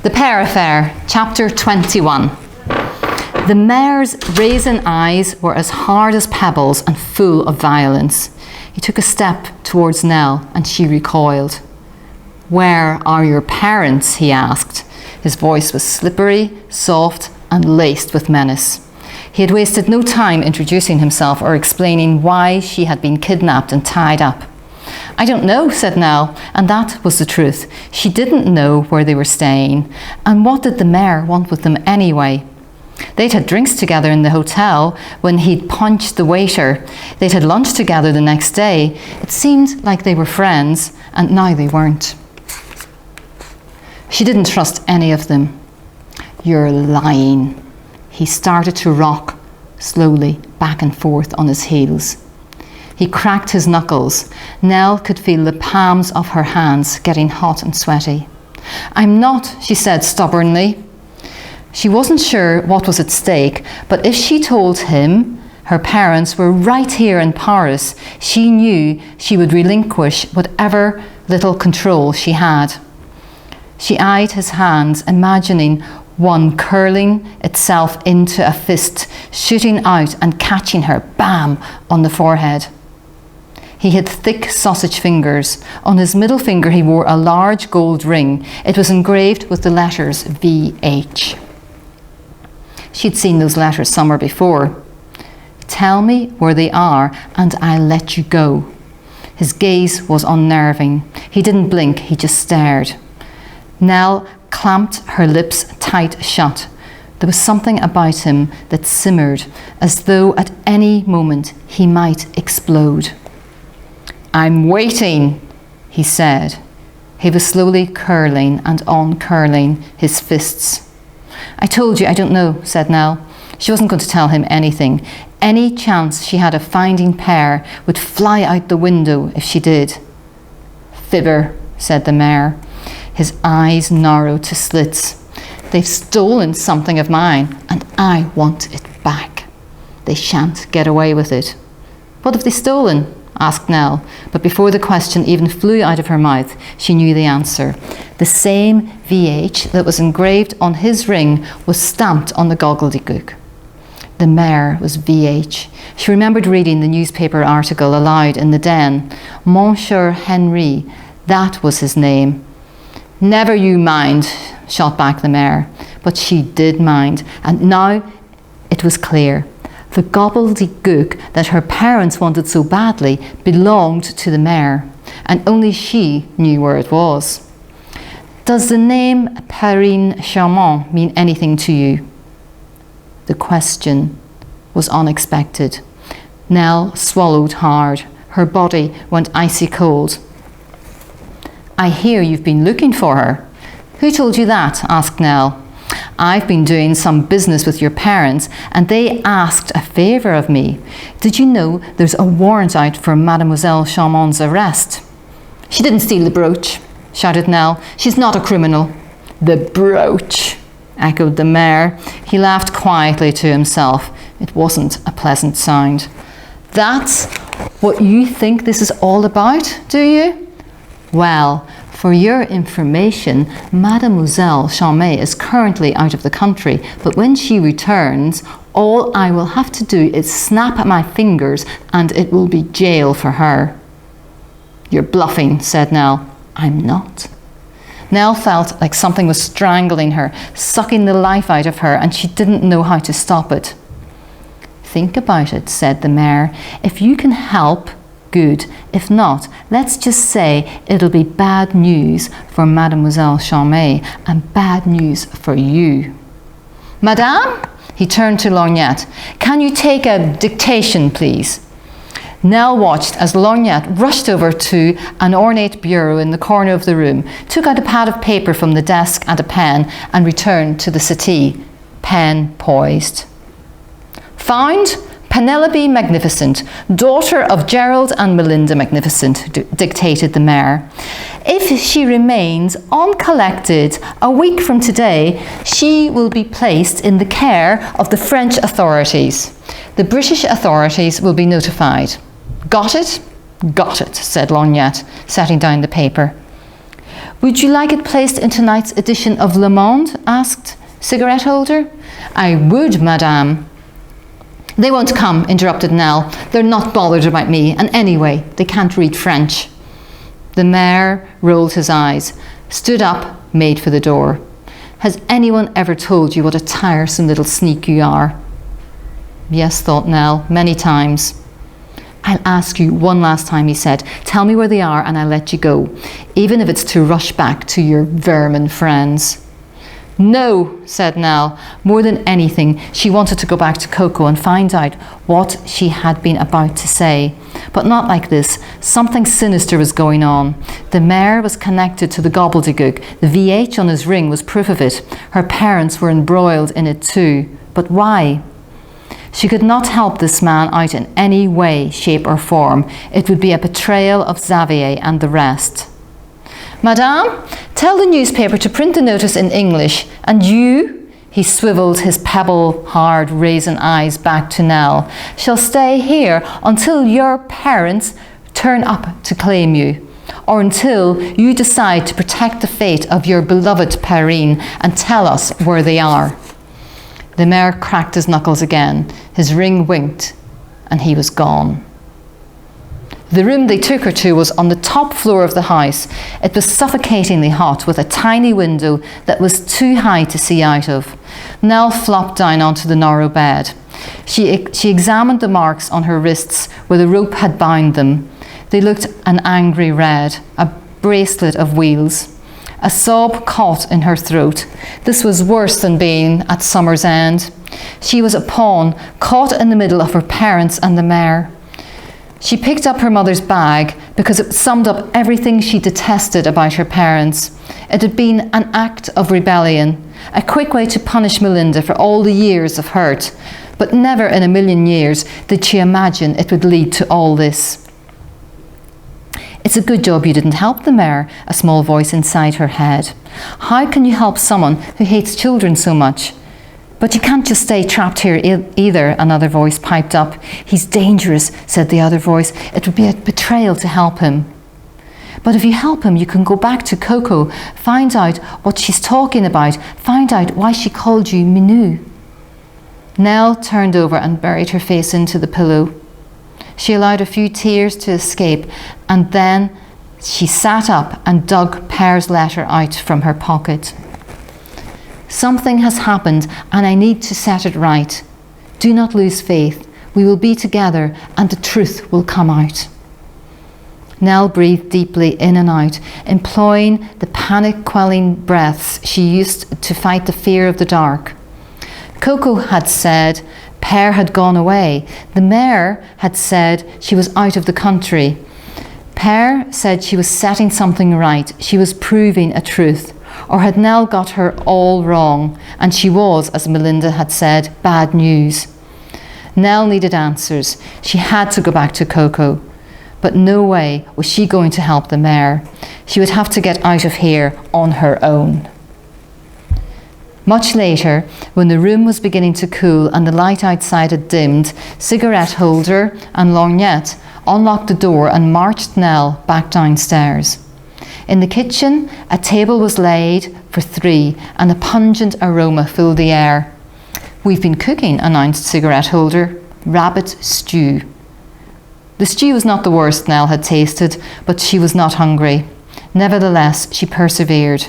The Pear Affair, Chapter 21. The mare's raisin eyes were as hard as pebbles and full of violence. He took a step towards Nell and she recoiled. "Where are your parents?" he asked. His voice was slippery, soft, and laced with menace. He had wasted no time introducing himself or explaining why she had been kidnapped and tied up. "I don't know," said Nell, and that was the truth. She didn't know where they were staying, and what did the mayor want with them anyway? They'd had drinks together in the hotel when he'd punched the waiter. They'd had lunch together the next day. It seemed like they were friends, and now they weren't. She didn't trust any of them. "You're lying." He started to rock slowly back and forth on his heels. He cracked his knuckles. Nell could feel the palms of her hands getting hot and sweaty. "I'm not," she said stubbornly. She wasn't sure what was at stake, but if she told him her parents were right here in Paris, she knew she would relinquish whatever little control she had. She eyed his hands, imagining one curling itself into a fist, shooting out and catching her, bam, on the forehead. He had thick sausage fingers. On his middle finger he wore a large gold ring. It was engraved with the letters VH. She'd seen those letters somewhere before. "Tell me where they are and I'll let you go." His gaze was unnerving. He didn't blink, he just stared. Nell clamped her lips tight shut. There was something about him that simmered, as though at any moment he might explode. "I'm waiting," he said. He was slowly curling and uncurling his fists. "I told you I don't know," said Nell. She wasn't going to tell him anything. Any chance she had of finding Pear would fly out the window if she did. "Fibber," said the mayor. His eyes narrowed to slits. "They've stolen something of mine and I want it back. They shan't get away with it." "What have they stolen?" asked Nell, but before the question even flew out of her mouth, she knew the answer. The same VH that was engraved on his ring was stamped on the gobbledygook. The mayor was VH. She remembered reading the newspaper article aloud in the den. Monsieur Henry, that was his name. "Never you mind," shot back the mayor. But she did mind, and now it was clear. The gobbledygook that her parents wanted so badly belonged to the mayor, and only she knew where it was. "Does the name Perrine Charmant mean anything to you?" The question was unexpected. Nell swallowed hard. Her body went icy cold. "I hear you've been looking for her." "Who told you that?" asked Nell. "I've been doing some business with your parents and they asked a favour of me. Did you know there's a warrant out for Mademoiselle Charmant's arrest?" "She didn't steal the brooch," shouted Nell. "She's not a criminal." "The brooch," echoed the mayor. He laughed quietly to himself. It wasn't a pleasant sound. "That's what you think this is all about, do you? Well, for your information, Mademoiselle Charmant is currently out of the country, but when she returns, all I will have to do is snap at my fingers and it will be jail for her." "You're bluffing," said Nell. "I'm not." Nell felt like something was strangling her, sucking the life out of her, and she didn't know how to stop it. "Think about it," said the mayor. "If you can help, good. If not, let's just say it'll be bad news for Mademoiselle Charmant and bad news for you." "Madame?" He turned to Lorgnette. "Can you take a dictation, please?" Nell watched as Lorgnette rushed over to an ornate bureau in the corner of the room, took out a pad of paper from the desk and a pen, and returned to the settee, pen poised. "Found Penelope Magnificent, daughter of Gerald and Melinda Magnificent," dictated the mayor. "If she remains uncollected a week from today, she will be placed in the care of the French authorities. The British authorities will be notified." "Got it?" "Got it," said Lorgnette, setting down the paper. Would you like it placed in tonight's edition of Le Monde? Asked Cigarette Holder. I would, madame. They won't come, interrupted Nell. They're not bothered about me, and anyway, they can't read French. The mayor rolled his eyes, stood up, made for the door. Has anyone ever told you what a tiresome little sneak you are? Yes, thought Nell, many times. I'll ask you one last time, he said. Tell me where they are and I'll let you go, even if it's to rush back to your vermin friends. No, said Nell. More than anything, she wanted to go back to Coco and find out what she had been about to say. But not like this. Something sinister was going on. The mayor was connected to the gobbledygook. The VH on his ring was proof of it. Her parents were embroiled in it too. But why? She could not help this man out in any way, shape or form. It would be a betrayal of Xavier and the rest. Madame, tell the newspaper to print the notice in English. And you, he swivelled his pebble-hard raisin eyes back to Nell, shall stay here until your parents turn up to claim you, or until you decide to protect the fate of your beloved Perrine and tell us where they are. The mayor cracked his knuckles again, his ring winked, and he was gone. The room they took her to was on the top floor of the house. It was suffocatingly hot, with a tiny window that was too high to see out of. Nell flopped down onto the narrow bed. She examined the marks on her wrists where the rope had bound them. They looked an angry red, a bracelet of wheels. A sob caught in her throat. This was worse than being at summer's end. She was a pawn, caught in the middle of her parents and the mayor. She picked up her mother's bag because it summed up everything she detested about her parents. It had been an act of rebellion, a quick way to punish Melinda for all the years of hurt, but never in a million years did she imagine it would lead to all this. It's a good job you didn't help the mayor, a small voice inside her head. How can you help someone who hates children so much? But you can't just stay trapped here either, another voice piped up. He's dangerous, said the other voice. It would be a betrayal to help him. But if you help him, you can go back to Coco, find out what she's talking about, find out why she called you Minou. Nell turned over and buried her face into the pillow. She allowed a few tears to escape, and then she sat up and dug Pear's letter out from her pocket. Something has happened, and I need to set it right. Do not lose faith. We will be together, and the truth will come out. Nell breathed deeply in and out, employing the panic-quelling breaths she used to fight the fear of the dark. Coco had said Pear had gone away. The mayor had said she was out of the country. Pear said she was setting something right. She was proving a truth. Or had Nell got her all wrong, and she was, as Melinda had said, bad news? Nell needed answers. She had to go back to Coco. But no way was she going to help the mayor. She would have to get out of here on her own. Much later, when the room was beginning to cool and the light outside had dimmed, Cigarette Holder and Lorgnette unlocked the door and marched Nell back downstairs. In the kitchen, a table was laid for three and a pungent aroma filled the air. We've been cooking, announced Cigarette Holder. Rabbit stew. The stew was not the worst Nell had tasted, but she was not hungry. Nevertheless, she persevered,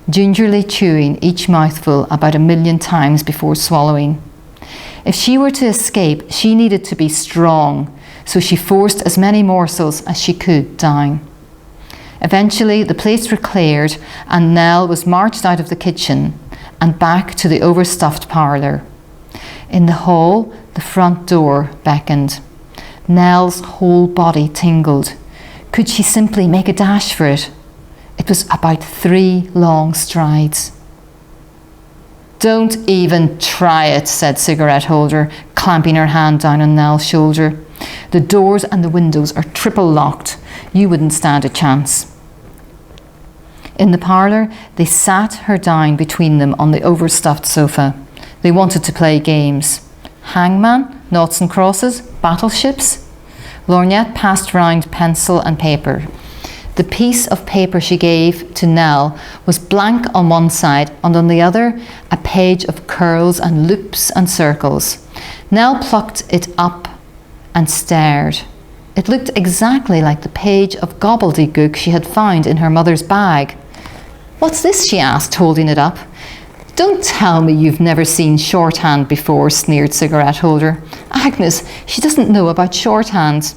gingerly chewing each mouthful about 1,000,000 times before swallowing. If she were to escape, she needed to be strong, so she forced as many morsels as she could down. Eventually, the plates were cleared and Nell was marched out of the kitchen and back to the overstuffed parlour. In the hall, the front door beckoned. Nell's whole body tingled. Could she simply make a dash for it? It was about 3 long strides. Don't even try it, said Cigarette Holder, clamping her hand down on Nell's shoulder. The doors and the windows are triple locked. You wouldn't stand a chance. In the parlour, they sat her down between them on the overstuffed sofa. They wanted to play games. Hangman, noughts and crosses, battleships. Lorgnette passed round pencil and paper. The piece of paper she gave to Nell was blank on one side, and on the other, a page of curls and loops and circles. Nell plucked it up and stared. It looked exactly like the page of gobbledygook she had found in her mother's bag. "What's this?" she asked, holding it up. "Don't tell me you've never seen shorthand before," sneered Cigarette Holder. "Agnes, she doesn't know about shorthand."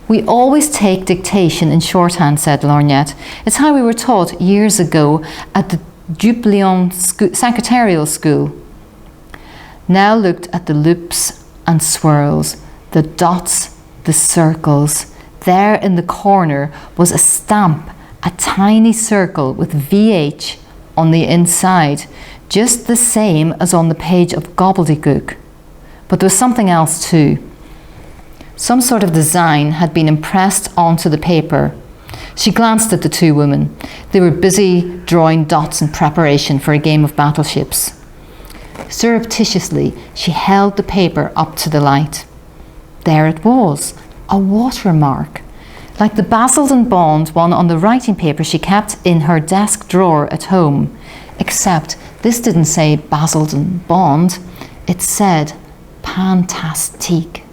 "We always take dictation in shorthand," said Lorgnette. "It's how we were taught years ago at the Duplion Secretarial School." Nell looked at the loops and swirls, the dots, the circles. There in the corner was a stamp, a tiny circle with VH on the inside, just the same as on the page of gobbledygook. But there was something else too. Some sort of design had been impressed onto the paper. She glanced at the two women. They were busy drawing dots in preparation for a game of battleships. Surreptitiously, she held the paper up to the light. There it was, a watermark, like the Basildon Bond one on the writing paper she kept in her desk drawer at home. Except this didn't say Basildon Bond, it said Pantastique.